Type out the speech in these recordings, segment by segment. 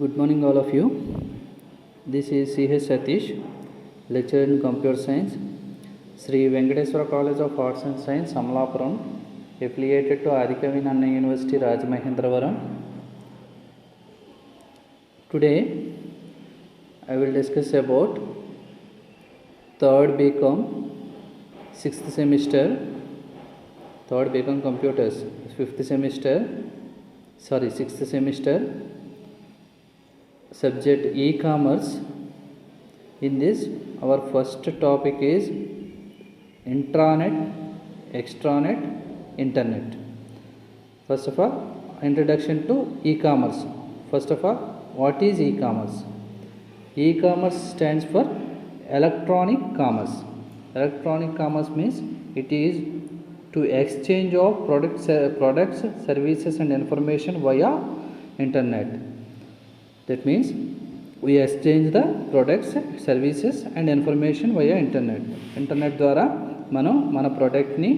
Good morning, all of you. This is C.H. Satish, lecturer in Computer Science, Sri Venkateswara College of Arts and Science, Amalapuram, affiliated to Adikavi Nanna University, Rajamahendravaram. Today, I will discuss about 3rd BCom, 6th semester, 3rd BCom Computers, 6th semester, subject e-commerce. In this, our first topic is intranet, extranet, internet. First of all, introduction to e-commerce. First of all, what is e-commerce? E-commerce stands for electronic commerce. Electronic commerce means it is to exchange of products, services and information via internet. That means we exchange the products, services and information via internet. Internet ద్వారా మనం మన ప్రోడక్ట్ని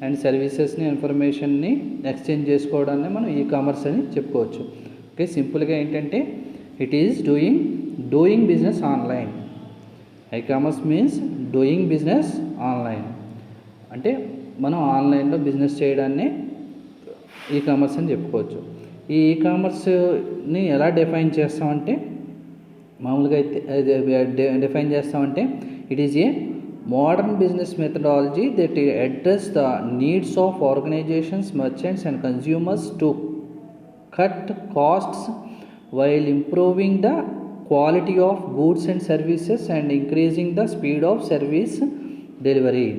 and సర్వీసెస్ని ఇన్ఫర్మేషన్ని exchange చేసుకోవడాన్ని మనం e commerce అని చెప్పుకోవచ్చు. Okay, సింపుల్గా ఏంటంటే it is doing business online. E commerce means doing business online అంటే మనం ఆన్లైన్లో బిజినెస్ చేయడాన్ని ఈ కామర్స్ అని చెప్పుకోవచ్చు. ఈ కామర్స్ని ఎలా డిఫైన్ చేస్తామంటే మామూలుగా అయితే డిఫైన్ చేస్తామంటే it is a modern business methodology that address the needs of organizations, merchants and consumers to cut costs while improving the quality of goods and services and increasing the speed of service delivery.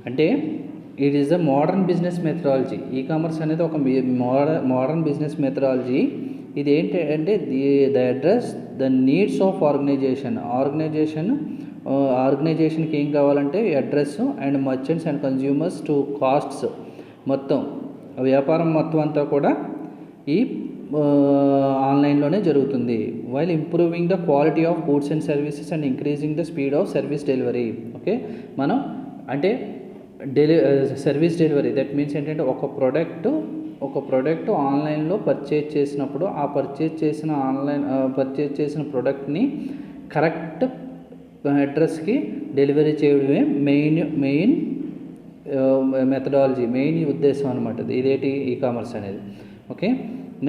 అంటే it is the modern business methodology. E commerce అనేది ఒక modern business methodology. ఇది ఏంటంటే the address the needs of ఆర్గనైజేషన్కి ఏం కావాలంటే address and merchants and consumers to costs, మొత్తం వ్యాపారం మొత్తం అంతా కూడా ఈ ఆన్లైన్లోనే జరుగుతుంది. While improving the quality of goods and services and increasing the speed of service delivery. Okay, మనం అంటే సర్వీస్ డెలివరీ దట్ మీన్స్ ఏంటంటే ఒక ప్రోడక్ట్ ఆన్లైన్లో పర్చేజ్ చేసినప్పుడు ఆ పర్చేజ్ చేసిన ప్రోడక్ట్ని కరెక్ట్ అడ్రస్కి డెలివరీ చేయడమే మెయిన్ మెథడాలజీ, మెయిన్ ఉద్దేశం అనమాట. ఇదేంటి ఈ కామర్స్ అనేది. ఓకే,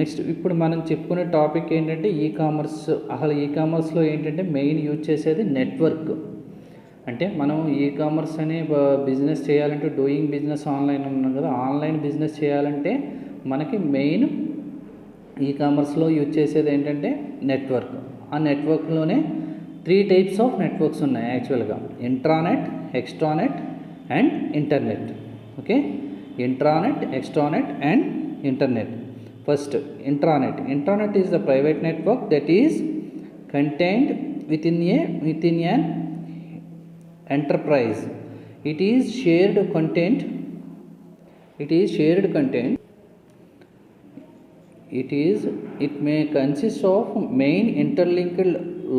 నెక్స్ట్ ఇప్పుడు మనం చెప్పుకునే టాపిక్ ఏంటంటే ఈ కామర్స్. అసలు ఈ కామర్స్లో ఏంటంటే మెయిన్ యూజ్ చేసేది నెట్వర్క్. అంటే మనం ఈ కామర్స్ అనే బిజినెస్ చేయాలంటే డూయింగ్ బిజినెస్ ఆన్లైన్ ఉన్నాం కదా, ఆన్లైన్ బిజినెస్ చేయాలంటే మనకి మెయిన్ ఈ కామర్స్లో యూజ్ చేసేది ఏంటంటే నెట్వర్క్. ఆ నెట్వర్క్లోనే 3 టైప్స్ ఆఫ్ నెట్వర్క్స్ ఉన్నాయి యాక్చువల్గా: intranet, extranet and internet. Okay, intranet, extranet and internet. First intranet is the private network that is contained within an enterprise. It may consist of main interlinked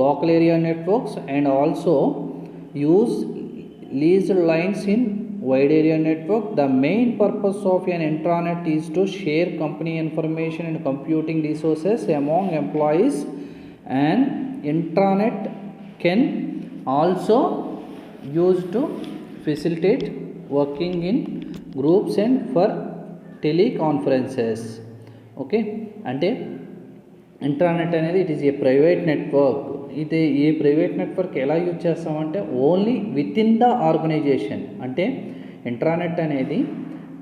local area networks and also use leased lines in wide area network. The main purpose of an intranet is to share company information and computing resources among employees. An intranet can also used to facilitate working in groups and for teleconferences. Okay, అంటే internet అనేది it is a private network. ఇది ఈ private network ఎలా use చేస్తామంటే only within the organisation. అంటే internet అనేది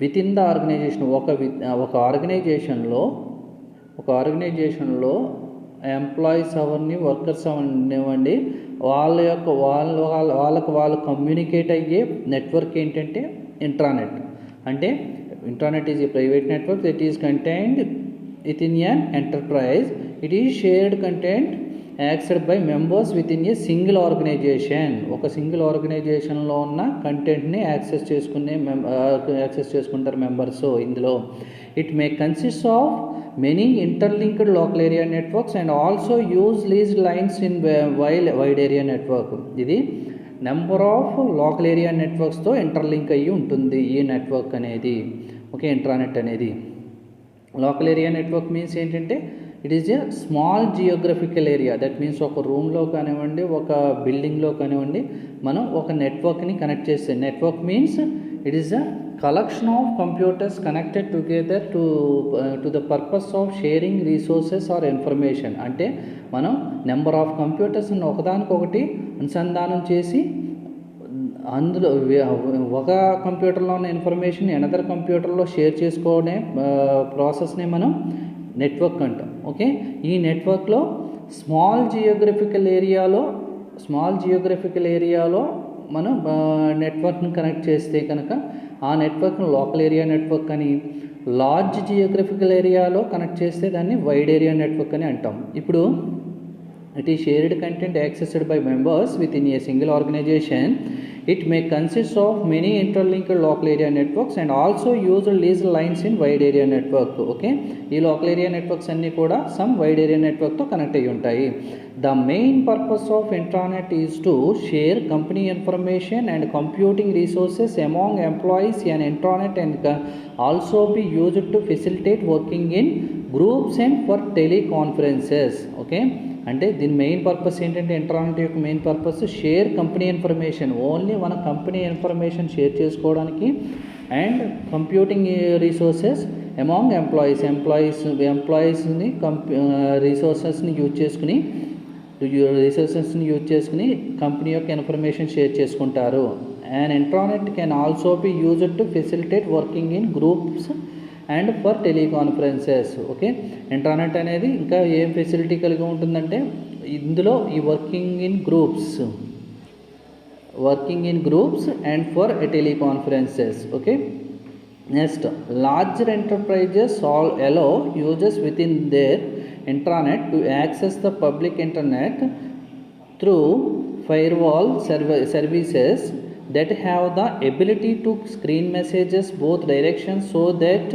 within the organisation, ఒక ఆర్గనైజేషన్లో ఎంప్లాయీస్ అవన్నీ, వర్కర్స్ అవనివ్వండి, వాళ్ళకు కమ్యూనికేట్ అయ్యే నెట్వర్క్ ఏంటంటే ఇంట్రానెట్. అంటే intranet is a private network that is contained within an enterprise. It is shared content accessed by members within a single organization. ఒక single ఆర్గనైజేషన్లో ఉన్న కంటెంట్ని యాక్సెస్ చేసుకుంటారు మెంబర్స్ ఇందులో. It may consist of many interlinked local area networks and also use leased lines in wide area network. ఇది number of local area నెట్వర్క్స్తో interlink అయ్యి ఉంటుంది ఈ నెట్వర్క్ అనేది. ఓకే, ఇంట్రానెట్ అనేది. లోకల్ ఏరియా నెట్వర్క్ మీన్స్ ఏంటంటే it is a small geographical area. That means ఒక రూమ్లో కానివ్వండి, ఒక బిల్డింగ్లో కానివ్వండి, మనం ఒక నెట్వర్క్ని కనెక్ట్ చేస్తే, network means it is a collection of computers connected together to the purpose of sharing resources or information. అంటే మనం నెంబర్ ఆఫ్ కంప్యూటర్స్ని ఒకదానికొకటి అనుసంధానం చేసి అందులో ఒక కంప్యూటర్లో ఉన్న ఇన్ఫర్మేషన్ అనదర్ కంప్యూటర్లో షేర్ చేసుకోవడే ప్రాసెస్ని మనం నెట్వర్క్ అంటాం. ఓకే, ఈ నెట్వర్క్లో స్మాల్ జియోగ్రఫికల్ ఏరియాలో మనం నెట్వర్క్ని కనెక్ట్ చేస్తే కనుక ఆ నెట్వర్క్ను లోకల్ ఏరియా నెట్వర్క్ అని, లార్జ్ జియోగ్రఫికల్ ఏరియాలో కనెక్ట్ చేస్తే దాన్ని వైడ్ ఏరియా నెట్వర్క్ అని అంటాం. ఇప్పుడు it is shared content accessed by members within a single organization. It may consist of many interlinked local area networks and also use leased lines in wide area network. Okay, ఈ local area networks అన్నీ కూడా some wide area network తో connect అయ్యి ఉంటాయి. The main purpose of intranet is to share company information and computing resources among employees. An intranet and also be used to facilitate working in groups and for teleconferences. Okay, అంటే దీని main purpose ఏంటంటే, intranet యొక్క main purpose share company information, only మన company information share చేసుకోవడానికి, and computing resources among ఎంప్లాయీస్ని రీసోర్సెస్ని use చేసుకుని company యొక్క ఇన్ఫర్మేషన్ షేర్ చేసుకుంటారు. And intranet can also be used to facilitate working in groups and for teleconferences. Okay, intranet అనేది ఇంకా ఏం ఫెసిలిటీ కలిగి ఉంటుందంటే, ఇందులో ఈ working in groups and for teleconferences. Okay, next, larger enterprises allow users within their intranet to access the public internet through firewall services that have the ability to screen messages both directions so that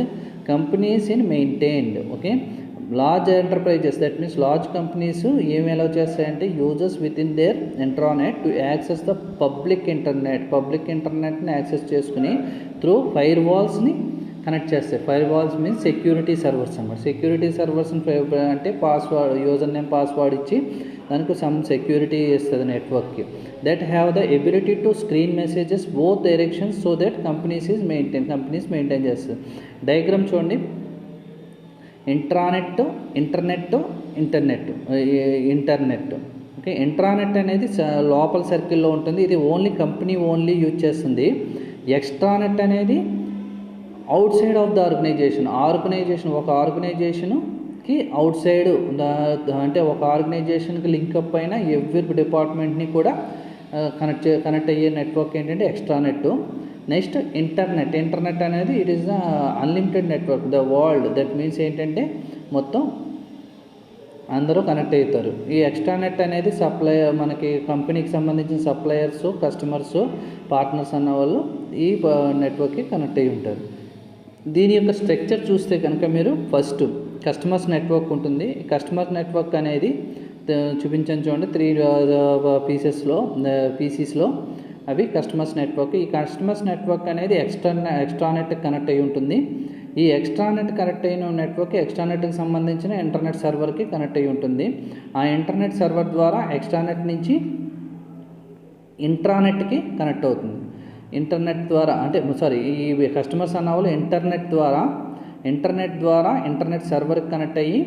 companies in maintained. Okay, large enterprises, that means large companies ఏమి allow చేస్తాయంటే, users within their intranet to access the public ఇంటర్నెట్ని access చేసుకుని through ఫైర్ వాల్స్ని connect చేస్తాయి. Firewalls means security servers అన్నమాట. Security servers అంటే password, user name password ఇచ్చి దానికి సమ్ సెక్యూరిటీ ఇస్తుంది నెట్వర్క్కి. That have the ability to screen messages both directions so that companies maintain చేస్తుంది. డయాగ్రామ్ చూడండి, ఇంట్రానెట్, ఇంటర్నెట్. ఓకే, ఇంట్రానెట్ అనేది లోపల సర్కిల్లో ఉంటుంది, ఇది కంపెనీ యూజ్ చేస్తుంది. ఎక్స్ట్రానెట్ అనేది outside of the organisation ఒక ఆర్గనైజేషన్కి అవుట్ సైడ్, అంటే ఒక ఆర్గనైజేషన్కి లింకప్ అయిన ఎవ్రీ డిపార్ట్మెంట్ని కూడా కనెక్ట్ అయ్యే నెట్వర్క్ ఏంటంటే ఎక్స్ట్రానెట్. నెక్స్ట్, ఇంటర్నెట్ అనేది it is the unlimited network the world. That means ఏంటంటే మొత్తం అందరూ కనెక్ట్ అవుతారు. ఈ ఎక్స్ట్రానెట్ అనేది మనకి కంపెనీకి సంబంధించిన సప్లయర్స్, కస్టమర్స్, పార్ట్నర్స్ అన్న వాళ్ళు ఈ నెట్వర్క్కి కనెక్ట్ అయ్యి ఉంటారు. దీని యొక్క స్ట్రక్చర్ చూస్తే కనుక మీరు ఫస్ట్ కస్టమర్స్ నెట్వర్క్ ఉంటుంది. కస్టమర్ నెట్వర్క్ అనేది చూపించాను చూడండి, 3 పీసెస్లో అవి కస్టమర్స్ నెట్వర్క్. ఈ కస్టమర్స్ నెట్వర్క్ అనేది ఎక్స్ట్రానెట్ కనెక్ట్ అయి ఉంటుంది. ఈ ఎక్స్ట్రానెట్ కనెక్ట్ అయిన నెట్వర్క్ ఎక్స్ట్రానెట్కి సంబంధించిన ఇంటర్నెట్ సర్వర్కి కనెక్ట్ అయి ఉంటుంది. ఆ ఇంటర్నెట్ సర్వర్ ద్వారా ఎక్స్ట్రానెట్ నుంచి ఇంట్రానెట్కి కనెక్ట్ అవుతుంది. ఇంటర్నెట్ ద్వారా ఈ కస్టమర్స్ అన్న వాళ్ళు ఇంటర్నెట్ ద్వారా ఇంటర్నెట్ సర్వర్కి కనెక్ట్ అయ్యి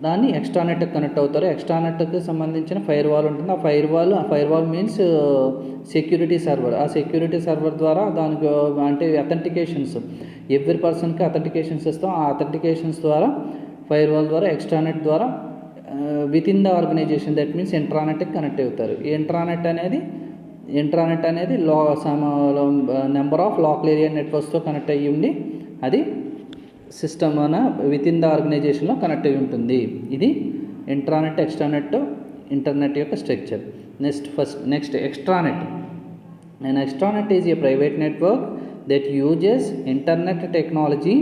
దాన్ని ఎక్స్ట్రానెట్కి కనెక్ట్ అవుతారు. ఎక్స్ట్రానెట్కి సంబంధించిన ఫైర్ వాల్ ఉంటుంది. ఆ fire wall means security server. ఆ సెక్యూరిటీ సర్వర్ ద్వారా దానికి అథెంటికేషన్స్, ఎవ్రీ పర్సన్కి అథెంటికేషన్స్ ఇస్తాం. ఆ అథెంటికేషన్స్ ద్వారా ఫైర్ వాల్ ద్వారా ఎక్స్ట్రానెట్ ద్వారా within the organization, that means ఇంట్రానెట్కి కనెక్ట్ అవుతారు. ఈ ఇంట్రానెట్ అనేది నెంబర్ ఆఫ్ లోకల్ ఏరియా నెట్వర్క్స్తో కనెక్ట్ అయ్యి ఉండి అది సిస్టమ్ విత్ ఇన్ ద ఆర్గనైజేషన్లో కనెక్ట్ అయి ఉంటుంది. ఇది ఇంట్రానెట్, ఇంటర్నెట్ యొక్క structure. Next extranet. An extranet is a private network that uses internet technology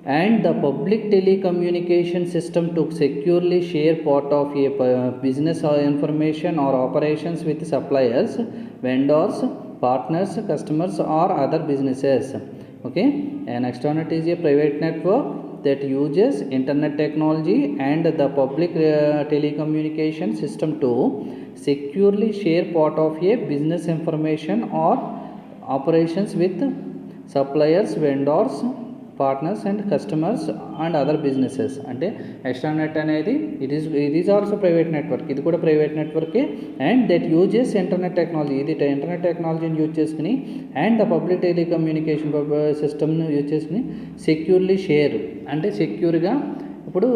and the public telecommunication system to securely share part of a business or information or operations with suppliers, vendors, partners, customers or other businesses. Okay, an extranet is a private network that uses internet technology and the public telecommunication system to securely share part of a business information or operations with suppliers, vendors, partners and customers and other businesses. అంటే extranet అనేది it is also private network, ఇది కూడా private నెట్వర్కే. And that uses internet technology, ఇది internet టెక్నాలజీని use చేసుకుని and the public telecommunication సిస్టమ్ను use చేసుకుని సెక్యూర్లీ షేర్, అంటే సెక్యూర్గా ఇప్పుడు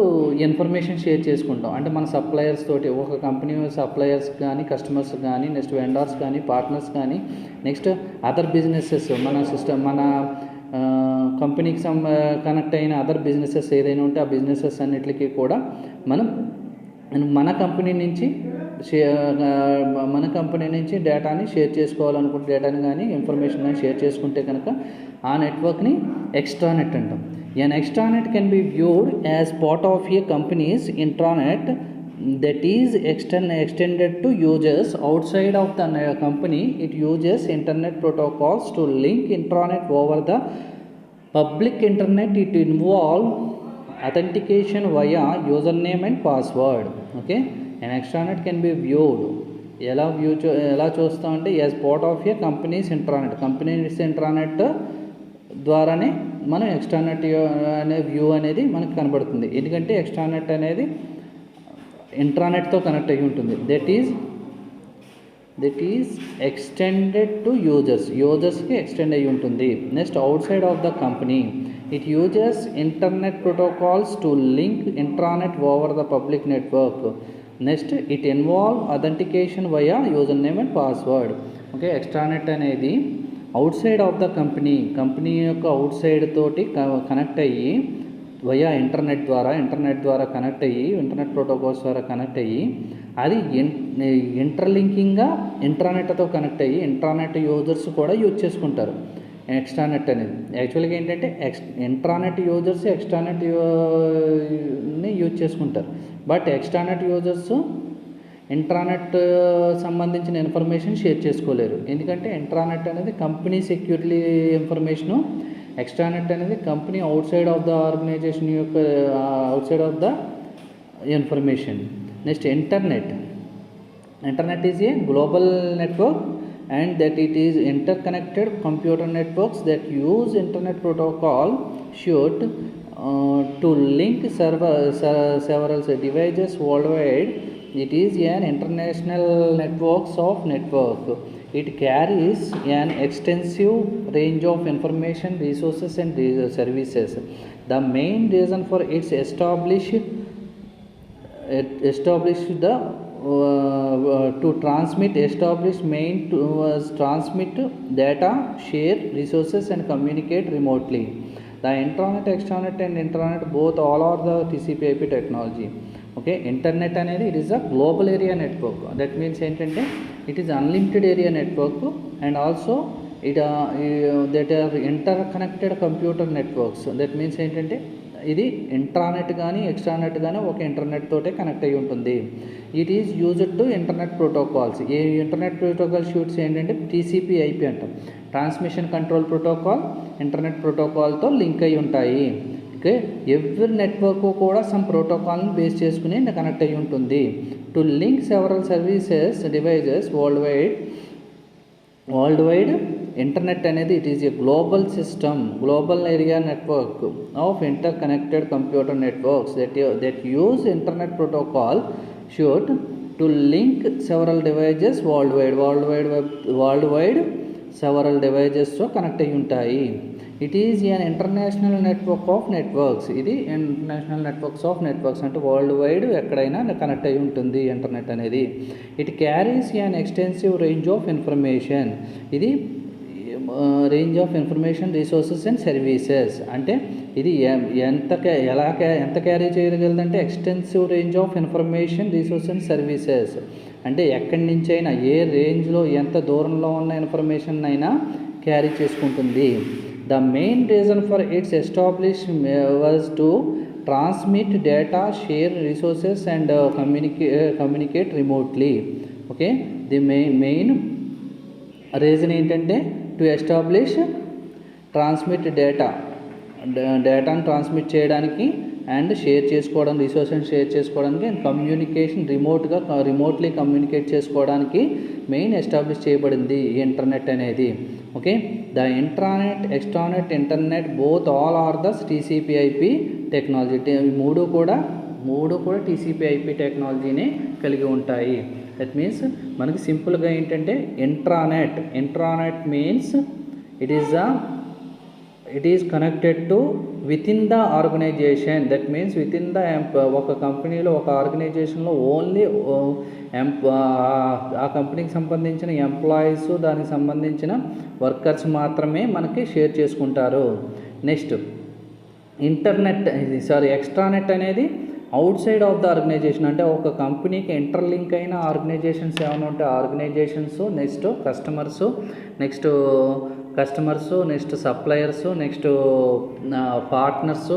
ఇన్ఫర్మేషన్ షేర్ చేసుకుంటాం. అంటే మన సప్లయర్స్ తోటి, ఒక కంపెనీ సప్లయర్స్ కానీ, కస్టమర్స్ కానీ, నెక్స్ట్ వెండర్స్ కానీ, పార్ట్నర్స్ కానీ, నెక్స్ట్ అదర్ బిజినెసెస్, మన కంపెనీకి కనెక్ట్ అయిన అదర్ బిజినెసెస్ ఏదైనా ఉంటే ఆ బిజినెసెస్ అన్నిటికీ కూడా మనం మన కంపెనీ నుంచి డేటాని షేర్ చేసుకోవాలనుకుంటే, డేటాని కానీ ఇన్ఫర్మేషన్ కానీ షేర్ చేసుకుంటే కనుక ఆ నెట్వర్క్ని ఎక్స్ట్రానెట్ అంటాం. An extranet can be viewed as part of a company's intranet that is extended to users outside of the company. It uses internet protocols to link intranet over the public internet. It involves authentication via username and password. Okay, an extranet can be viewed ఎలా చూస్తామంటే as part of a company's intranet ద్వారానే మనం ఎక్స్ట్రానెట్ అనే view అనేది మనకు కనబడుతుంది. ఎందుకంటే ఎక్స్ట్రానెట్ అనేది ఇంట్రానెట్తో కనెక్ట్ అయ్యి ఉంటుంది. దట్ ఈజ్ ఎక్స్టెండెడ్ టు యూజర్స్కి ఎక్స్టెండ్ అయ్యి ఉంటుంది. Next outside of the company, it uses internet protocols to link intranet over the public network. Next it involve authentication via user name and password. Okay, extranet అనేది outside of the company యొక్క outside తోటి connect అయ్యి via internet ద్వారా connect అయ్యి, internet protocols ద్వారా connect అయ్యి, అది ఇంటర్లింకింగ్గా ఇంట్రానెట్తో కనెక్ట్ అయ్యి ఇంట్రానెట్ యూజర్స్ కూడా యూజ్ చేసుకుంటారు ఎక్స్ట్రానెట్ అనేది. యాక్చువల్గా ఏంటంటే ఇంట్రానెట్ యూజర్స్ ఎక్స్ట్రానెట్ని యూజ్ చేసుకుంటారు. బట్ ఎక్స్ట్రానెట్ యూజర్స్ ఇంట్రానెట్ సంబంధించిన ఇన్ఫర్మేషన్ షేర్ చేసుకోలేరు. ఎందుకంటే ఇంట్రానెట్ అనేది కంపెనీ సెక్యూరిటీ ఇన్ఫర్మేషను, ఎక్స్ట్రానెట్ అనేది company outside of the organization యొక్క outside of the information. Next internet is a global network and that it is interconnected computer networks that use internet protocol should to link several devices worldwide. It is an international network. It carries an extensive range of information, resources and services. The main reason for its established the to transmit data, share resources and communicate remotely. The intranet, extranet and intranet both all are the TCP/IP technology. Okay, internet అనేది it is a global area network. That means ఏంటంటే it is unlimited area network and also that are interconnected computer networks. That means ఏంటంటే ఇది intranet కానీ ఎక్స్ట్రానెట్ కానీ ఒక internet తోటే connect అయ్యి ఉంటుంది. It is used to internet protocols. ఈ ఇంటర్నెట్ ప్రోటోకాల్ షూట్స్ ఏంటంటే TCP/IP అంటాం. ట్రాన్స్మిషన్ కంట్రోల్ ప్రోటోకాల్ ఇంటర్నెట్ ప్రోటోకాల్తో లింక్ అయి ఉంటాయి. ఓకే, ఎవ్రీ నెట్వర్క్ కూడా సమ్ ప్రోటోకాల్ని బేస్ చేసుకుని కనెక్ట్ అయ్యి ఉంటుంది. To link several services devices world wide internet అనేది it is a global area network of interconnected computer networks that use internet protocol should to link several devices world wide several డివైజెస్తో connect అయ్యి ఉంటాయి. It is an international network of networks. ఇది international networks of networks అంటే world wide ఎక్కడైనా connect అయ్యి ఉంటుంది internet అనేది. It carries an extensive range of information. ఇది range of information, resources and services. అంటే ఇది ఎంత క్యారీ చేయగలదంటే extensive range of information, resources and services. అంటే ఎక్కడి నుంచి అయినా ఏ రేంజ్లో ఎంత దూరంలో ఉన్న ఇన్ఫర్మేషన్ అయినా క్యారీ చేసుకుంటుంది. The main reason for its establishment was to transmit data, share resources and communicate remotely. Okay, the main reason ఏంటంటే టు ఎస్టాబ్లిష్ ట్రాన్స్మిట్ డేటా డేటాను ట్రాన్స్మిట్ చేయడానికి అండ్ షేర్ చేసుకోవడం, రిసోర్సెస్ షేర్ చేసుకోవడానికి అండ్ కమ్యూనికేషన్ రిమోట్లీ కమ్యూనికేట్ చేసుకోవడానికి main establish చేయబడింది ఈ internet అనేది. Okay, the intranet, extranet, internet both all are the TCP IP technology. మూడు కూడా టీసీపీ/ఐపీ టెక్నాలజీని కలిగి ఉంటాయి. దట్ మీన్స్ మనకి సింపుల్గా ఏంటంటే intranet means it is connected to within the organization. That means within the ఒక కంపెనీలో, ఒక ఆర్గనైజేషన్లో ఓన్లీ ఆ కంపెనీకి సంబంధించిన ఎంప్లాయీస్, దానికి సంబంధించిన వర్కర్స్ మాత్రమే మనకి షేర్ చేసుకుంటారు. నెక్స్ట్ ఎక్స్ట్రానెట్ అనేది outside of the organisation, అంటే ఒక కంపెనీకి ఇంటర్లింక్ అయిన ఆర్గనైజేషన్స్ ఏమైనా ఉంటే organizations, next customers, next suppliers, next partners,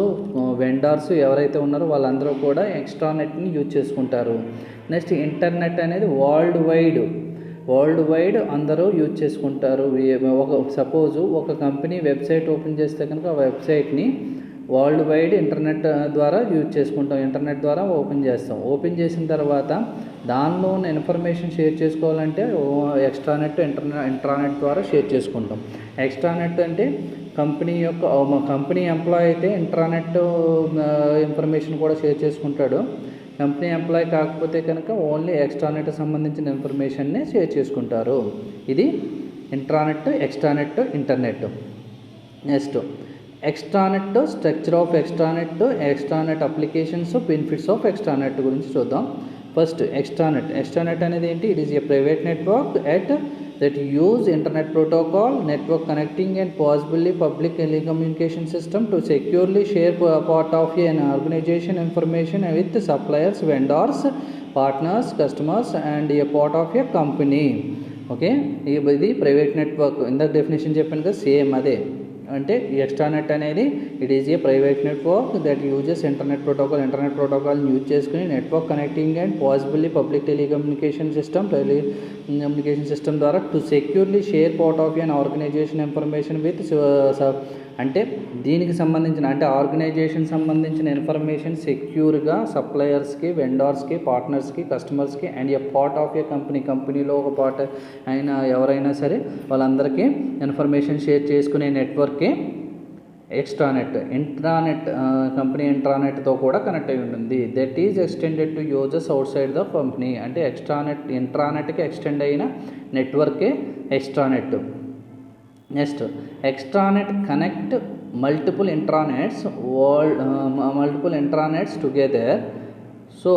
vendors ఎవరైతే ఉన్నారో వాళ్ళందరూ కూడా ఎక్స్ట్రానెట్ని యూజ్ చేసుకుంటారు. నెక్స్ట్ ఇంటర్నెట్ అనేది వరల్డ్ వైడ్ అందరూ యూజ్ చేసుకుంటారు. సపోజ్ ఒక కంపెనీ వెబ్సైట్ ఓపెన్ చేస్తే కనుక ఆ వెబ్సైట్ని వరల్డ్ వైడ్ ఇంటర్నెట్ ద్వారా యూజ్ చేసుకుంటాం. ఇంటర్నెట్ ద్వారా ఓపెన్ చేసిన తర్వాత దానిలో ఉన్న ఇన్ఫర్మేషన్ షేర్ చేసుకోవాలంటే ఇంట్రానెట్ ద్వారా షేర్ చేసుకుంటాం. ఎక్స్ట్రానెట్ అంటే కంపెనీ ఎంప్లాయ్ అయితే ఇంట్రానెట్ ఇన్ఫర్మేషన్ కూడా షేర్ చేసుకుంటాడు. కంపెనీ ఎంప్లాయ్ కాకపోతే కనుక ఓన్లీ ఎక్స్ట్రానెట్ సంబంధించిన ఇన్ఫర్మేషన్ని షేర్ చేసుకుంటారు. ఇది intranet, extranet, internet. Next extranet, structure of extranet applications, benefits of extranet గురించి చూద్దాం. ఫస్ట్ ఎక్స్ట్రానెట్ అనేది ఏంటి? It is a private network that use internet protocol, network connecting and possibly public telecommunication system to securely share part of an organization information with suppliers, vendors, partners, customers and a part of a company. Okay, ఇది private network. ఇందాక definition చెప్పాను కదా, same అదే. అంటే extranet అనేది it is a private network that uses internet ప్రోటోకాల్ని use చేసుకుని network connecting and possibly public telecommunication system ద్వారా to securely share part of an organisation information with, అంటే దీనికి సంబంధించిన, అంటే ఆర్గనైజేషన్ సంబంధించిన ఇన్ఫర్మేషన్ సెక్యూర్గా సప్లయర్స్కి, వెండర్స్కి, పార్ట్నర్స్కి, కస్టమర్స్కి అండ్ ఏ పార్ట్ ఆఫ్ ఏ కంపెనీలో ఒక పార్ట్ అయినా ఎవరైనా సరే వాళ్ళందరికీ ఇన్ఫర్మేషన్ షేర్ చేసుకునే నెట్వర్కే ఇంట్రానెట్. కంపెనీ ఇంట్రానెట్తో కూడా కనెక్ట్ అయి ఉంటుంది. That is extended to users outside the company. అంటే ఇంట్రానెట్కి ఎక్స్టెండ్ అయిన నెట్వర్కే extranet. Next extranet connect multiple intranets together. So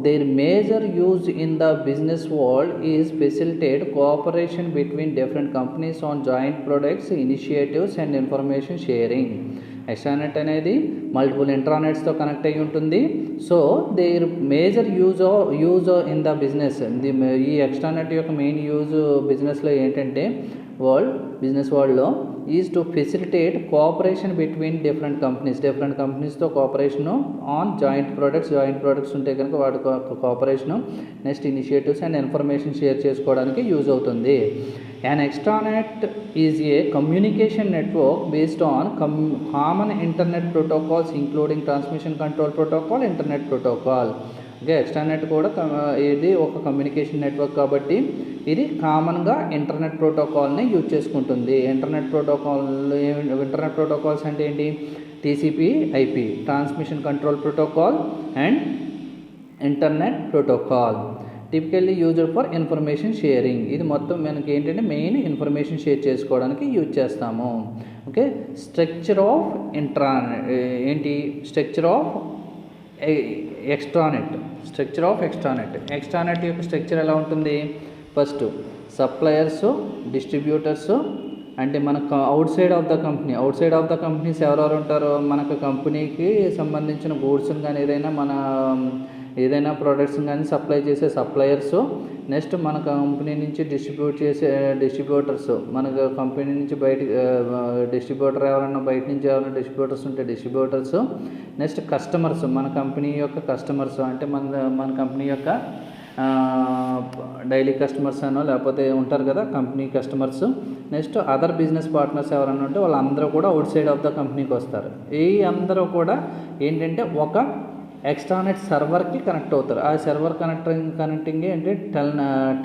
their major use in the business world is facilitate cooperation between different companies on joint products, initiatives and information sharing. Extranet అనేది multiple ఇంట్రానెట్స్తో connect అయి ఉంటుంది. So their major use in the business. ఈ extranet యొక్క main use బిజినెస్లో ఏంటంటే business వరల్డ్లో is to facilitate cooperation between different కంపెనీస్తో కోఆపరేషను ఆన్ జాయింట్ ప్రొడక్ట్స్ ఉంటే కనుక వాటి cooperation, next initiatives and information share చేసుకోవడానికి యూజ్ అవుతుంది. An extranet is a communication network based on common internet protocols including transmission control protocol, internet protocol. Okay, extranet కూడా ఇది ఒక communication network కాబట్టి ఇది కామన్గా ఇంటర్నెట్ ప్రోటోకాల్ని యూజ్ చేసుకుంటుంది. ఇంటర్నెట్ ప్రోటోకాల్స్ అంటే ఏంటి? TCP IP, transmission control protocol and internet protocol. Typically used for information sharing. ఇది మొత్తం మనకి ఏంటంటే మెయిన్ ఇన్ఫర్మేషన్ షేర్ చేసుకోవడానికి యూజ్ చేస్తాము. ఓకే, స్ట్రక్చర్ ఆఫ్ ఎక్స్ట్రానెట్ యొక్క స్ట్రక్చర్ ఎలా ఉంటుంది? ఫస్ట్ సప్లయర్స్, డిస్ట్రిబ్యూటర్స్, అంటే మనకు outside of the companies ఎవరెవరు ఉంటారో, మనకు కంపెనీకి సంబంధించిన గూడ్స్ని కానీ ఏదైనా ప్రోడక్ట్స్ కానీ సప్లై చేసే సప్లయర్స్, నెక్స్ట్ మన కంపెనీ నుంచి డిస్ట్రిబ్యూట్ చేసే డిస్ట్రిబ్యూటర్స్, మనకు కంపెనీ నుంచి డిస్ట్రిబ్యూటర్ ఎవరైనా బయట నుంచి ఎవరైనా డిస్ట్రిబ్యూటర్స్ ఉంటే డిస్ట్రిబ్యూటర్స్, నెక్స్ట్ కస్టమర్స్, మన కంపెనీ యొక్క కస్టమర్స్, అంటే మన కంపెనీ యొక్క డైలీ కస్టమర్స్ అనో లేకపోతే ఉంటారు కదా company customers. Next other business partners ఎవరన్నా ఉంటే వాళ్ళందరూ కూడా అవుట్ సైడ్ ఆఫ్ ద కంపెనీకి వస్తారు. ఈ అందరూ కూడా ఏంటంటే ఒక ఎక్స్ట్రానెట్ సర్వర్కి కనెక్ట్ అవుతారు. ఆ సర్వర్ కనెక్టింగ్ ఏంటి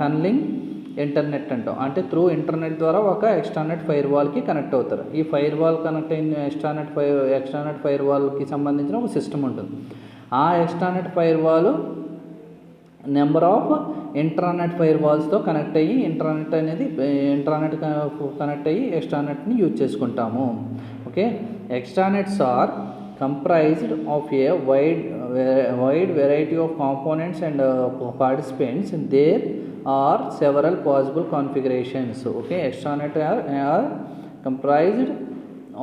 టన్నలింగ్ ఇంటర్నెట్ అంటాం. అంటే త్రూ ఇంటర్నెట్ ద్వారా ఒక ఎక్స్ట్రానెట్ ఫైర్ వాల్కి కనెక్ట్ అవుతారు. ఈ ఫైర్ వాల్ కనెక్ట్ అయిన ఎక్స్ట్రానెట్ ఫైర్ వాల్కి సంబంధించిన ఒక సిస్టమ్ ఉంటుంది. ఆ extranet fire wall number of intranet fire వాల్స్తో కనెక్ట్ అయ్యి ఇంట్రానెట్ కనెక్ట్ అయ్యి ఎక్స్ట్రానెట్ని యూజ్ చేసుకుంటాము. Okay, extranets are comprised of a wide variety of components and participants. There are several possible configurations. Okay, extranet are comprised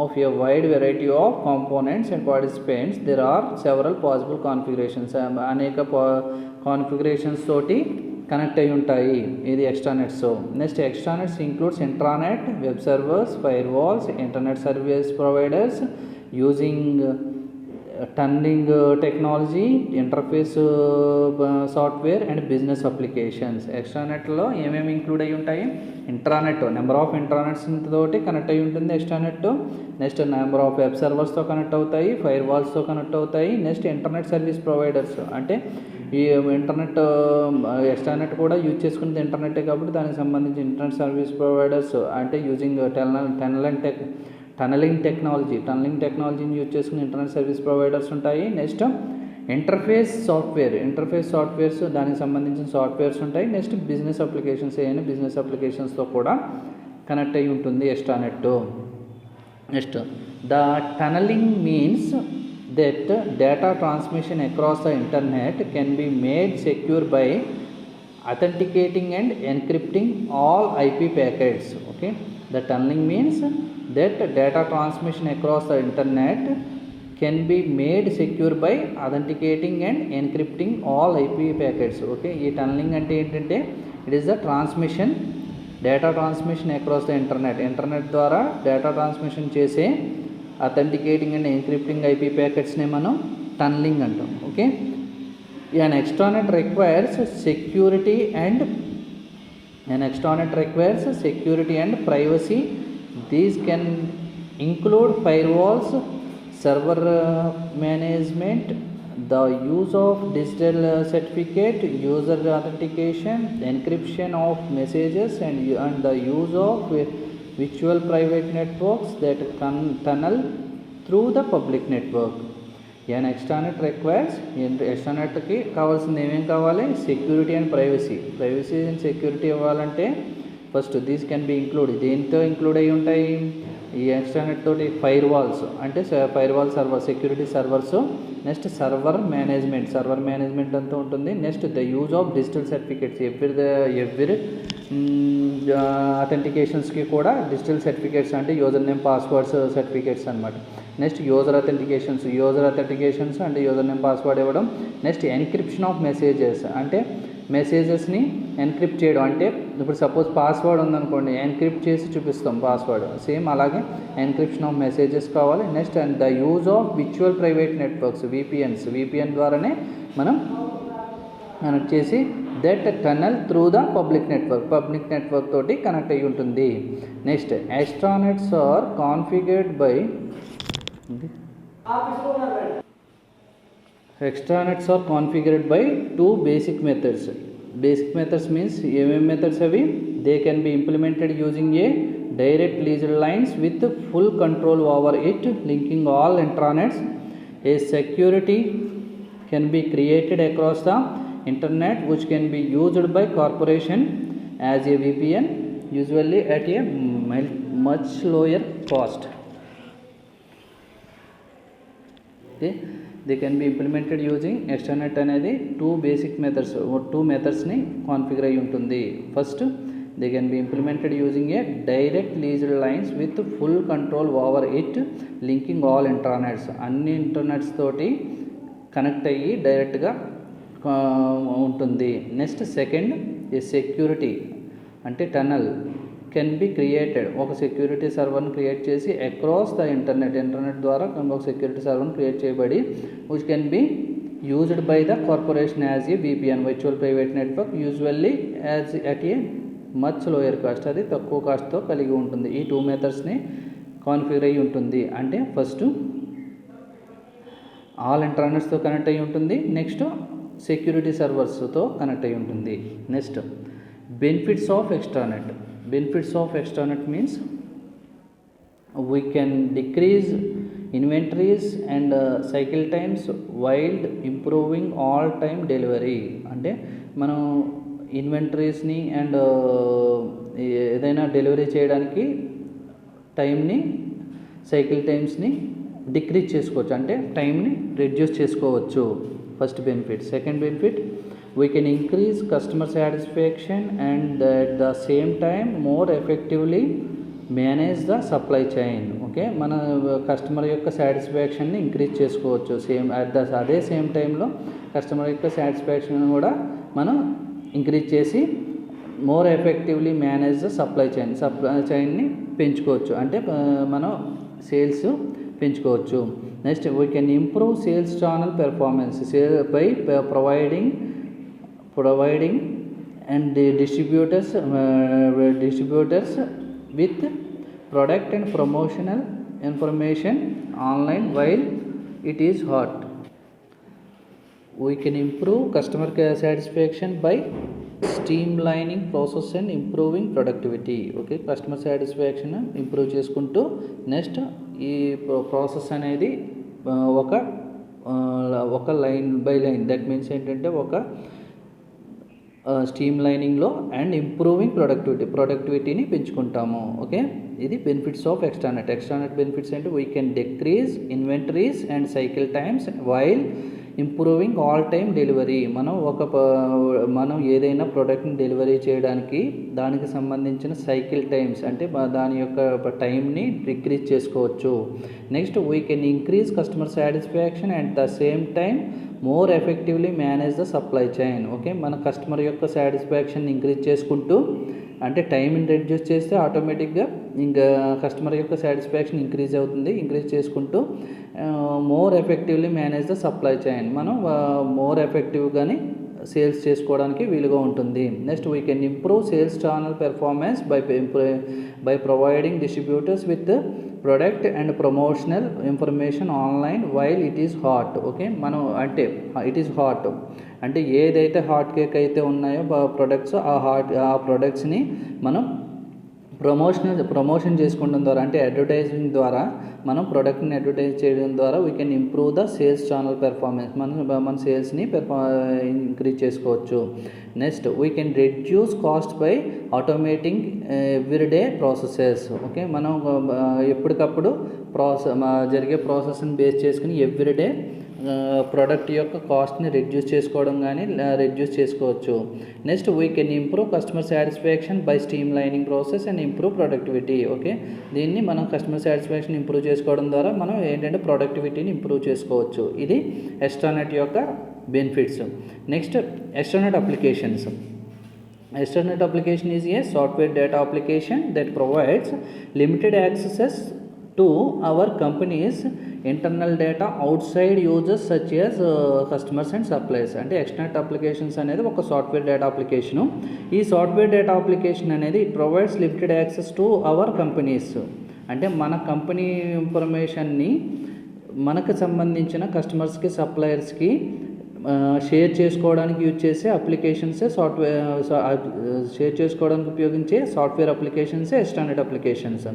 of a wide variety of components and participants. There are several possible configurations. అనేక configurations తోటి connect అయి ఉంటాయి ఇది extranets. Next extranets includes intranet, web servers, fire walls, internet service providers using tunnelling technology, interface software and business applications. ఎక్స్ట్రానెట్లో ఏమేమి include అయి ఉంటాయి? Intranet, number of ఇంట్రానెట్స్ తోటి కనెక్ట్ అయి ఉంటుంది extranet. Next number of web సర్వర్స్తో కనెక్ట్ అవుతాయి, fire వాల్స్తో కనెక్ట్ అవుతాయి. నెక్స్ట్ ఇంటర్నెట్ సర్వీస్ ప్రొవైడర్స్, అంటే ఈ ఇంటర్నెట్ ఎక్స్ట్రానెట్ కూడా యూజ్ చేసుకునేది ఇంటర్నెట్టే కాబట్టి దానికి సంబంధించి ఇంటర్నెట్ సర్వీస్ ప్రొవైడర్స్ అంటే యూజింగ్ టనలింగ్ టెక్నాలజీని యూజ్ చేసుకుని ఇంటర్నెట్ సర్వీస్ ప్రొవైడర్స్ ఉంటాయి. నెక్స్ట్ ఇంటర్ఫేస్ సాఫ్ట్వేర్స్ దానికి సంబంధించిన సాఫ్ట్వేర్స్ ఉంటాయి. నెక్స్ట్ బిజినెస్ అప్లికేషన్స్తో కూడా కనెక్ట్ అయి ఉంటుంది extranet. Next the tunnelling means that data transmission across the internet can be made secure by authenticating and encrypting all IP packets. Okay, the tunneling means that data transmission across the internet can be made secure by authenticating and encrypting all IP packets. Okay, ఈ tunneling అంటే ఏంటంటే it is the transmission, data transmission across the internet ద్వారా data transmission చేసే అథెంటికేటింగ్ and ఎన్క్రిప్టింగ్ IP ప్యాకెట్స్నే మనం tunnelling అంటాం. Okay, an extranet requires security and privacy. These can include firewalls, server management, the use of digital certificate, user authentication, encryption of messages, and the use of virtual private networks that tunnel through the public network. An extranet requires, ఎక్స్ట్రానెట్కి కావాల్సింది ఏమేమి కావాలి? Security and privacy and security ఇవ్వాలంటే first these can be include, దేంతో include అయి ఉంటాయి ఈ extranet తోటి? ఫైర్ వాల్స్ అంటే fire wall server, security servers. Next server management అంతా ఉంటుంది. Next the use of digital certificates, every అథెంటికేషన్స్కి కూడా డిజిటల్ సర్టిఫికేట్స్ అంటే యూజర్ నేమ్ పాస్వర్డ్స్ సర్టిఫికేట్స్ అనమాట. నెక్స్ట్ యూజర్ అథెంటికేషన్స్ అంటే యూజర్ నేమ్ పాస్వర్డ్ ఇవ్వడం. నెక్స్ట్ ఎన్క్రిప్షన్ ఆఫ్ మెసేజెస్ అంటే మెసేజెస్ని encrypt చేయడం. అంటే ఇప్పుడు సపోజ్ పాస్వర్డ్ ఉందనుకోండి, ఎన్క్రిప్ట్ చేసి చూపిస్తాం పాస్వర్డ్, సేమ్ అలాగే ఎన్క్రిప్షన్ ఆఫ్ మెసేజెస్ కావాలి. Next and the use of virtual private networks, VPN ద్వారానే మనం కనెక్ట్ చేసి that tunnel through the public network తోటి కనెక్ట్ అయ్యి ఉంటుంది. Next extranets are configured by two basic methods. Basic methods means ఏమేమి methods అవి? They can be implemented using a direct leased lines with full control over it linking all intranets. A security can be created across the internet which can be used by corporation as a VPN, usually at a much lower cost. They can be implemented using extranet అనేది two methods ని configure అయి ఉంటుంది. First they can be implemented using a direct leased lines with full control over it linking all intranets. అన్ని internets తోటి connect అయ్యి డైరెక్ట్గా ఉంటుంది. Next second ఈ సెక్యూరిటీ అంటే టనల్ కెన్ బి క్రియేటెడ్, ఒక సెక్యూరిటీ సర్వర్ని క్రియేట్ చేసి అక్రాస్ ద ఇంటర్నెట్ ద్వారా ఒక సెక్యూరిటీ సర్వర్ని క్రియేట్ చేయబడి which can be used by the corporation as a VPN, virtual private network, usually as at a much lower cost, అది తక్కువ కాస్ట్తో కలిగి ఉంటుంది. ఈ 2 మెథడ్స్ని కాన్ఫిగర్ అయ్యి ఉంటుంది. అంటే ఫస్ట్ ఆల్ ఇంటర్నెట్స్తో కనెక్ట్ అయ్యి ఉంటుంది, నెక్స్ట్ సెక్యూరిటీ సర్వర్స్తో కనెక్ట్ అయ్యి ఉంటుంది. Next benefits of extranet. Benefits of extranet means we can decrease inventories and cycle times while improving all time delivery. అంటే మనం ఇన్వెంటరీస్ని అండ్ ఏదైనా డెలివరీ చేయడానికి టైంని, సైకిల్ టైమ్స్ని డిక్రీజ్ చేసుకోవచ్చు, అంటే టైంని రిడ్యూస్ చేసుకోవచ్చు. First benefit. Second benefit, we can increase customer satisfaction and at the same time more effectively manage the supply chain. Okay, మన కస్టమర్ యొక్క సాటిస్ఫాక్షన్ని ఇంక్రీజ్ చేసుకోవచ్చు. అదే సేమ్ టైంలో కస్టమర్ యొక్క సాటిస్ఫాక్షన్ కూడా మనం ఇంక్రీజ్ చేసి more effectively manage the supply చైన్ని పెంచుకోవచ్చు, అంటే మనం సేల్స్ పెంచుకోవచ్చు. Next we can improve sales channel performance by providing and distributors with product and promotional information online while it is hot. We can improve customer satisfaction by streamlining process and improving productivity. Okay, customer satisfaction improve చేసుకుంటూ next ఈ process అనేది ఒక line by line, that means ఏంటంటే ఒక stream లైనింగ్లో and improving ప్రొడక్టివిటీని పెంచుకుంటాము. Okay, ఇది benefits of ఎక్స్ట్రానెట్. ఎక్స్ట్రానెట్ benefits అంటే we can decrease inventories and cycle times while improving all time delivery. మనం ఏదైనా ప్రోడక్ట్ని డెలివరీ చేయడానికి దానికి సంబంధించిన సైకిల్ టైమ్స్, అంటే దాని యొక్క టైంని డిక్రీజ్ చేసుకోవచ్చు. Next we can increase customer satisfaction and the same time more effectively manage the supply chain. Okay, మన కస్టమర్ యొక్క సాటిస్ఫాక్షన్ ఇంక్రీజ్ చేసుకుంటూ, అంటే టైంని రెడ్యూస్ చేస్తే ఆటోమేటిక్గా ఇంకా కస్టమర్ యొక్క సాటిస్ఫాక్షన్ ఇంక్రీజ్ చేసుకుంటూ more effectively manage the supply chain, మనం మోర్ ఎఫెక్టివ్గానే సేల్స్ చేసుకోవడానికి వీలుగా ఉంటుంది. Next we can improve sales channel performance by providing distributors with product and promotional information online while it is hot. Okay, మనం అంటే it is hot అంటే ఏదైతే hot cake అయితే ఉన్నాయో ప్రొడక్ట్స్, ఆ ప్రొడక్ట్స్ని మనం ప్రమోషన్ చేసుకోవడం ద్వారా, అంటే అడ్వర్టైజింగ్ ద్వారా మనం ప్రోడక్ట్ని అడ్వర్టైజ్ చేయడం ద్వారా we can improve the sales channel performance, మన సేల్స్ని ఇంక్రీజ్ చేసుకోవచ్చు. Next we can reduce cost by automating everyday processes. Okay, మనం ఎప్పటికప్పుడు జరిగే ప్రాసెస్ని బేస్ చేసుకుని ఎవ్రీడే ప్రోడక్ట్ యొక్క కాస్ట్ని రెడ్యూస్ చేసుకోవడం కానీ రెడ్యూస్ చేసుకోవచ్చు. Next we can improve customer satisfaction by stream lining process and improve productivity. Okay, దీన్ని మనం కస్టమర్ సాటిస్ఫాక్షన్ ఇంప్రూవ్ చేసుకోవడం ద్వారా మనం ఏంటంటే ప్రొడక్టివిటీని ఇంప్రూవ్ చేసుకోవచ్చు. ఇది ఎక్స్ట్రానెట్ యొక్క benefits. Next extranet applications. Extranet application is a software data application that provides limited access to our company's internal data outside users such as customers and suppliers. అంటే external applications అనేది ఒక software data application. ఈ software data application అనేది it provides limited access to our companies. అంటే మన company ఇన్ఫర్మేషన్ని మనకు సంబంధించిన కస్టమర్స్కి, సప్లయర్స్కి షేర్ చేసుకోవడానికి యూజ్ చేసే అప్లికేషన్సే షేర్ చేసుకోవడానికి ఉపయోగించే సాఫ్ట్వేర్ అప్లికేషన్సే extranet applications.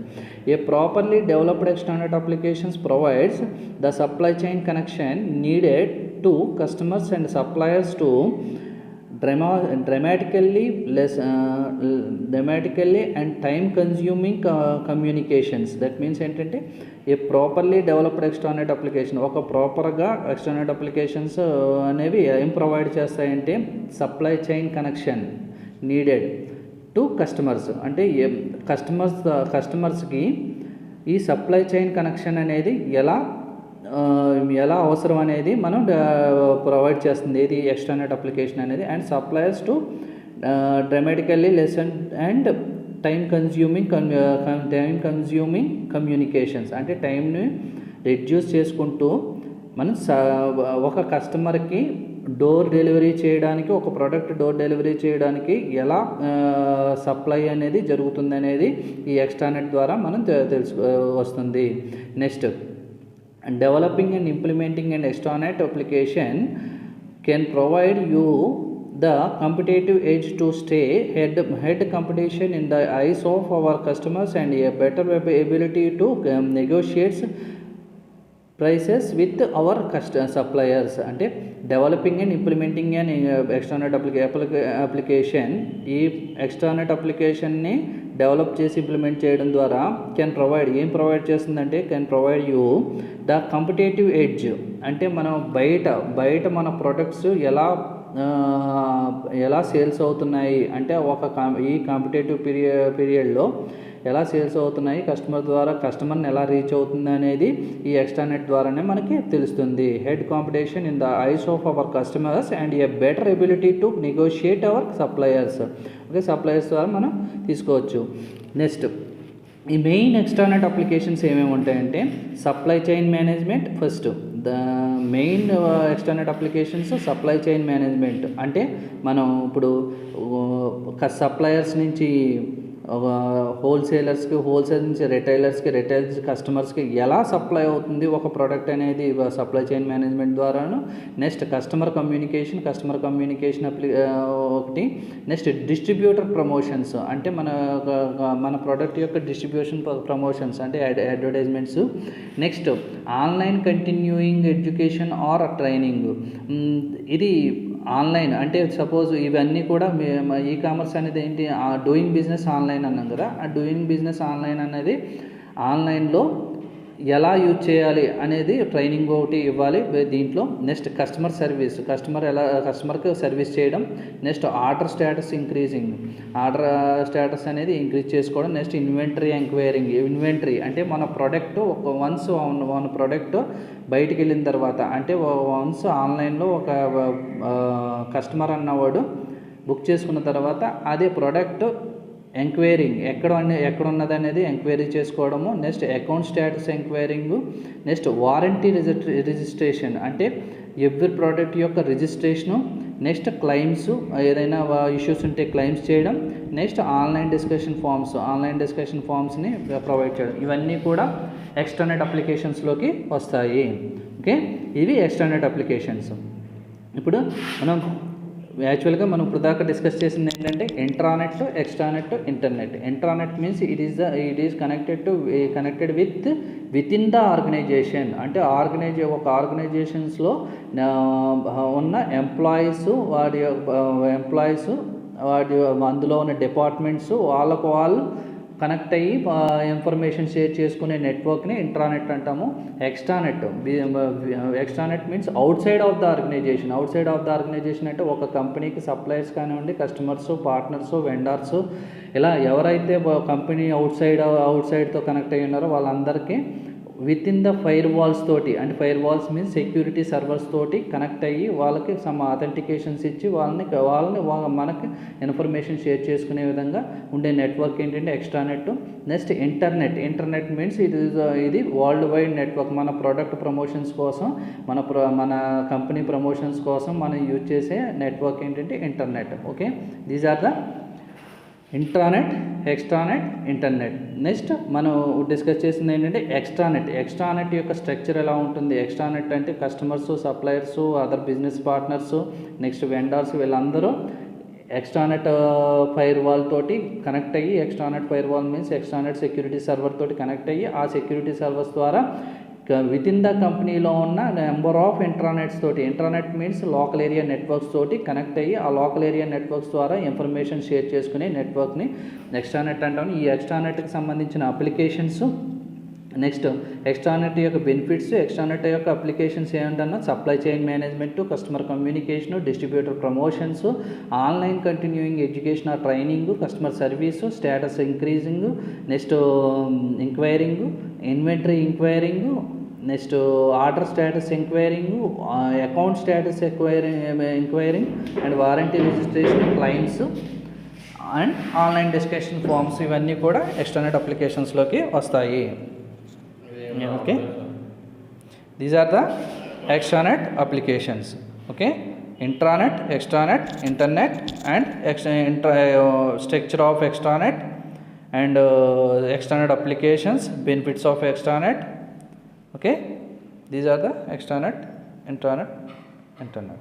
A properly developed extranet applications provides the supply chain connection needed to customers and suppliers to dramatically and time consuming communications. That means ఏంటంటే a properly developed extranet application, ఒక ప్రాపర్గా extranet applications అనేవి ఏం provide చేస్తాయంటే supply chain connection needed to customers. అంటే కస్టమర్స్కి ఈ supply chain connection అనేది ఎలా అవసరం అనేది మనం ప్రొవైడ్ చేస్తుంది ఇది ఎక్స్టర్నెట్ అప్లికేషన్ అనేది. And suppliers to dramatically lessen and time consuming communications. అంటే టైంని రెడ్యూస్ చేసుకుంటూ మనం ఒక కస్టమర్కి డోర్ డెలివరీ చేయడానికి, ఒక ప్రోడక్ట్ డోర్ డెలివరీ చేయడానికి ఎలా సప్లై అనేది జరుగుతుంది అనేది ఈ ఎక్స్ట్రానెట్ ద్వారా మనం వస్తుంది. Next, developing and implementing and extranet application can provide you the competitive edge to stay head competition in the eyes of our customers and a better ability to negotiate prices with our suppliers. అంటే developing and implementing and extranet application, ఈ extranet అప్లికేషన్ని develop చేసి implement చేయడం ద్వారా can provide చేస్తుందంటే can provide you the competitive edge. అంటే మనం బయట మన ప్రొడక్ట్స్ ఎలా సేల్స్ అవుతున్నాయి, అంటే ఈ కాంపిటేటివ్ పీరియడ్లో ఎలా సేల్స్ అవుతున్నాయి, కస్టమర్ని ఎలా రీచ్ అవుతుంది అనేది ఈ ఎక్స్ట్రానెట్ ద్వారానే మనకి తెలుస్తుంది. Head competition in the eyes of our customers and a better ability to negotiate our suppliers. Okay, suppliers ద్వారా మనం తీసుకోవచ్చు. నెక్స్ట్, ఈ మెయిన్ ఎక్స్ట్రానెట్ అప్లికేషన్స్ ఏమేమి ఉంటాయంటే supply chain management. First the main extranet applications supply chain management. అంటే మనం ఇప్పుడు suppliers నుంచి హోల్సేల్ నుంచి రిటైల్ కస్టమర్స్కి ఎలా సప్లై అవుతుంది ఒక ప్రోడక్ట్ అనేది సప్లై చైన్ మేనేజ్మెంట్ ద్వారాను. నెక్స్ట్, కస్టమర్ కమ్యూనికేషన్ ఒకటి. నెక్స్ట్, డిస్ట్రిబ్యూటర్ ప్రమోషన్స్, అంటే మన ప్రోడక్ట్ యొక్క డిస్ట్రిబ్యూషన్ ప్రమోషన్స్ అంటే advertisements. Next, online continuing education or training. ఇది ఆన్లైన్ అంటే సపోజ్ ఇవన్నీ కూడా ఈ కామర్స్ అనేది ఏంటి, డూయింగ్ బిజినెస్ ఆన్లైన్ అన్నాం కదా. ఆ డూయింగ్ బిజినెస్ ఆన్లైన్ అనేది ఆన్లైన్లో ఎలా యూజ్ చేయాలి అనేది ట్రైనింగ్ ఒకటి ఇవ్వాలి దీంట్లో. నెక్స్ట్, కస్టమర్కి సర్వీస్ చేయడం. నెక్స్ట్, ఆర్డర్ స్టేటస్ అనేది ఇంక్రీజ్ చేసుకోవడం. నెక్స్ట్, ఇన్వెంటరీ అంటే మన ప్రోడక్ట్ మన ప్రోడక్ట్ బయటికి వెళ్ళిన తర్వాత, అంటే వన్స్ ఆన్లైన్లో ఒక కస్టమర్ అన్నవాడు బుక్ చేసుకున్న తర్వాత అదే ప్రోడక్ట్ ఎంక్వైరింగ్ ఎక్కడ ఉన్నది అనేది ఎంక్వైరీ చేసుకోవడము. Next, account status enquiring. Next, warranty registration అంటే ఎవ్రీ ప్రోడక్ట్ యొక్క రిజిస్ట్రేషను. నెక్స్ట్, క్లెయిమ్స్, ఏదైనా ఇష్యూస్ ఉంటే క్లెయిమ్స్ చేయడం. నెక్స్ట్, ఆన్లైన్ డిస్కషన్ ఫామ్స్ని ప్రొవైడ్ చేయడం. ఇవన్నీ కూడా ఎక్స్టర్నెట్ అప్లికేషన్స్లోకి వస్తాయి. ఓకే, ఇవి ఎక్స్టర్నెట్ అప్లికేషన్స్. ఇప్పుడు యాక్చువల్గా మనం ఇప్పుడు దాకా డిస్కస్ చేసింది ఏంటంటే intranet, extranet, internet. Intranet means it is connected within the organisation. అంటే ఒక ఆర్గనైజేషన్స్లో ఉన్న ఎంప్లాయీస్ అందులో ఉన్న డిపార్ట్మెంట్స్ వాళ్ళకు వాళ్ళు కనెక్ట్ అయ్యి ఇన్ఫర్మేషన్ షేర్ చేసుకునే నెట్వర్క్ని ఇంట్రానెట్ అంటాము. Extranet means outside of the organisation అంటే ఒక కంపెనీకి సప్లయర్స్ కానివ్వండి, కస్టమర్స్, పార్ట్నర్స్, వెండర్స్, ఇలా ఎవరైతే కంపెనీ అవుట్ సైడ్తో కనెక్ట్ అయ్యి ఉన్నారో వాళ్ళందరికీ within the firewalls తోటి, అంటే firewalls means security servers తోటి కనెక్ట్ అయ్యి వాళ్ళకి సమ్ అథెంటికేషన్స్ ఇచ్చి వాళ్ళని మనకి ఇన్ఫర్మేషన్ షేర్ చేసుకునే విధంగా ఉండే నెట్వర్క్ ఏంటంటే ఎక్స్ట్రానెట్. నెక్స్ట్, ఇంటర్నెట్ మీన్స్ ఇది వరల్డ్ వైడ్ నెట్వర్క్. మన ప్రోడక్ట్ ప్రమోషన్స్ కోసం, మన కంపెనీ ప్రమోషన్స్ కోసం మనం యూజ్ చేసే నెట్వర్క్ ఏంటంటే internet. Okay, these are the intranet, extranet, internet. Next మనం డిస్కస్ చేసింది ఏంటంటే ఎక్స్ట్రానెట్ యొక్క స్ట్రక్చర్ ఎలా ఉంటుంది. ఎక్స్ట్రానెట్ అంటే customers, suppliers, other business partners, next vendors, వీళ్ళందరూ ఎక్స్ట్రానెట్ ఫైర్ వాల్ తోటి కనెక్ట్ అయ్యి, extranet fire wall means extranet security server తోటి కనెక్ట్ అయ్యి ఆ సెక్యూరిటీ సర్వర్స్ ద్వారా విత్ ఇన్ ద కంపెనీలో ఉన్న number of intranet means local area networks తోటి కనెక్ట్ అయ్యి ఆ లోకల్ ఏరియా నెట్వర్క్స్ ద్వారా ఇన్ఫర్మేషన్ షేర్ చేసుకునే నెట్వర్క్ని ఎక్స్ట్రానెట్ అంటాము. ఈ ఎక్స్ట్రానెట్కి సంబంధించిన అప్లికేషన్స్. నెక్స్ట్, ఎక్స్ట్రానెట్ యొక్క బెనిఫిట్స్, ఎక్స్ట్రానెట్ యొక్క అప్లికేషన్స్ ఏమంటన్నా supply chain management, customer communication, distributor promotions, online continuing education or training, customer service, status increasing, next inquiring, inventory inquiring, next order status enquiring, account status enquiring and warranty registration, claims and online discussion forums. ఇవన్నీ కూడా extranet అప్లికేషన్స్లోకి వస్తాయి. Okay, these are the extranet applications. Okay, intranet, extranet, internet, and structure of extranet and extranet applications, benefits of extranet. Okay, these are the extranet, intranet, internet.